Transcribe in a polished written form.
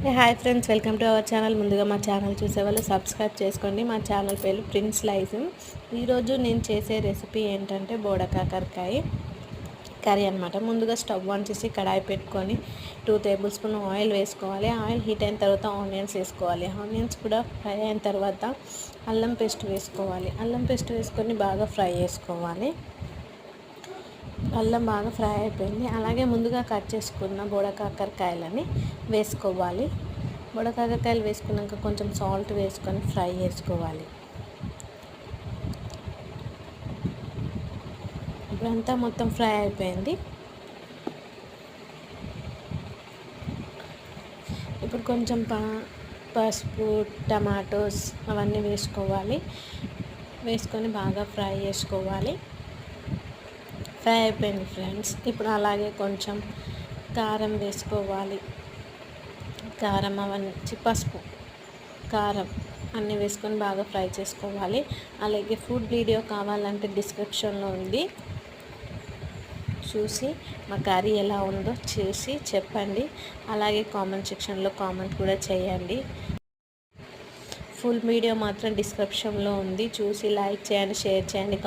Hi friends, welcome to our channel. ముందుగా మా channel చూసేవాళ్ళు సబ్స్క్రైబ్ చేసుకోండి. మా ఛానల్ పేరు ప్రిన్స్ లైజమ్. ఈరోజు నేను చేసే రెసిపీ ఏంటంటే బోడ కాకరకాయ కర్రీ అనమాట. ముందుగా స్టవ్ ఆన్ చేసి కడాయి పెట్టుకొని 2 టేబుల్ స్పూన్ ఆయిల్ వేసుకోవాలి. ఆయిల్ హీట్ అయిన తర్వాత ఆనియన్స్ వేసుకోవాలి. ఆనియన్స్ కూడా ఫ్రై అయిన తర్వాత అల్లం పేస్ట్ వేసుకోవాలి. అల్లం పేస్ట్ వేసుకొని బాగా ఫ్రై చేసుకోవాలి. అల్లం బాగా ఫ్రై అయిపోయింది. అలాగే ముందుగా కట్ చేసుకున్న బోడ కాకరకాయలని వేసుకోవాలి. బోడ కాకరకాయలు వేసుకున్నాక కొంచెం సాల్ట్ వేసుకొని ఫ్రై చేసుకోవాలి. ఇప్పుడంతా మొత్తం ఫ్రై అయిపోయింది. ఇప్పుడు కొంచెం పసుపు, టమాటోస్ అవన్నీ వేసుకోవాలి. వేసుకొని బాగా ఫ్రై చేసుకోవాలి. ఫ్రై అయిపోయింది ఫ్రెండ్స్. ఇప్పుడు అలాగే కొంచెం కారం వేసుకోవాలి. కారం అవన్నీ, పసుపు, కారం అన్నీ వేసుకొని బాగా ఫ్రై చేసుకోవాలి. అలాగే ఫుడ్ వీడియో కావాలంటే డిస్క్రిప్షన్లో ఉంది, చూసి మా కర్రీ ఎలా ఉందో చూసి చెప్పండి. అలాగే కామెంట్ సెక్షన్లో కామెంట్ కూడా చేయండి. ఫుల్ వీడియో మాత్రం డిస్క్రిప్షన్లో ఉంది, చూసి లైక్ చేయండి, షేర్ చేయండి.